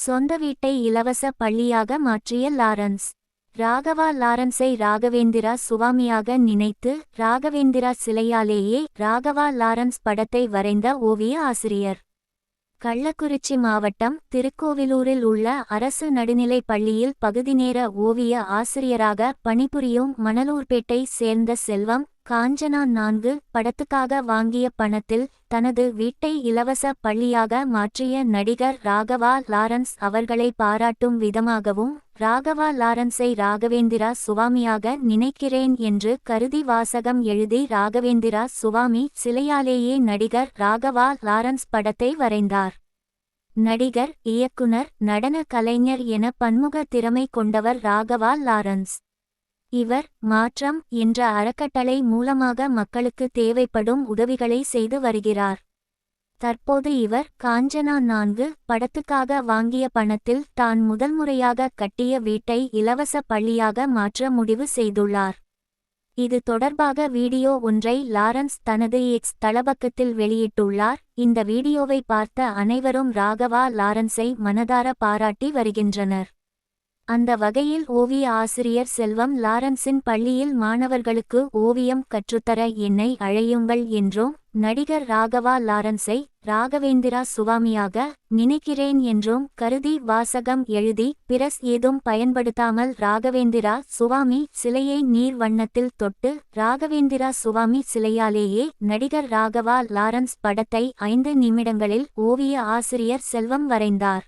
சொந்த வீட்டை இலவச பள்ளியாக மாற்றிய லாரன்ஸ். ராகவா லாரன்ஸை ராகவேந்திரா சுவாமியாக நினைத்து ராகவேந்திரா சிலையாலேயே ராகவா லாரன்ஸ் படத்தை வரைந்த ஓவிய ஆசிரியர். கள்ளக்குறிச்சி மாவட்டம் திருக்கோவிலூரில் உள்ள அரசு நடுநிலைப் பள்ளியில் பகுதிநேர ஓவிய ஆசிரியராக பணிபுரியும் மணலூர்பேட்டை சேர்ந்த செல்வம் காஞ்சனா 4 படத்துக்காக வாங்கிய பணத்தில் தனது வீட்டை இலவச பள்ளியாக மாற்றிய நடிகர் ராகவா லாரன்ஸ் அவர்களை பாராட்டும் விதமாகவும் ராகவா லாரன்ஸை ராகவேந்திரா சுவாமியாக நினைக்கிறேன் என்று கருதி வாசகம் எழுதி ராகவேந்திரா சுவாமி சிலையாலேயே நடிகர் ராகவா லாரன்ஸ் படத்தை வரைந்தார். நடிகர், இயக்குனர், நடன கலைஞர் என பன்முக திறமை கொண்டவர் ராகவா லாரன்ஸ். இவர் மாற்றம் என்ற அறக்கட்டளை மூலமாக மக்களுக்கு தேவைப்படும் உதவிகளை செய்து வருகிறார். தற்போது இவர் காஞ்சனா 4 படத்துக்காக வாங்கிய பணத்தில் தான் முதல்முறையாக கட்டிய வீட்டை இலவச பள்ளியாக மாற்ற முடிவு செய்துள்ளார். இது தொடர்பாக வீடியோ ஒன்றை லாரன்ஸ் தனது எக்ஸ் தளபக்கத்தில் வெளியிட்டுள்ளார். இந்த வீடியோவை பார்த்த அனைவரும் ராகவா லாரன்ஸை மனதார பாராட்டி வருகின்றனர். அந்த வகையில் ஓவிய ஆசிரியர் செல்வம் லாரன்ஸின் பள்ளியில் மாணவர்களுக்கு ஓவியம் கற்றுத்தர என்னை அழையுங்கள் என்றும் நடிகர் ராகவா லாரன்ஸை ராகவேந்திரா சுவாமியாக நினைக்கிறேன் என்றும் கருதி வாசகம் எழுதி பிரஸ் ஏதும் பயன்படுத்தாமல் ராகவேந்திரா சுவாமி சிலையை நீர் வண்ணத்தில் தொட்டு ராகவேந்திரா சுவாமி சிலையாலேயே நடிகர் ராகவா லாரன்ஸ் படத்தை 5 நிமிடங்களில் ஓவிய ஆசிரியர் செல்வம் வரைந்தார்.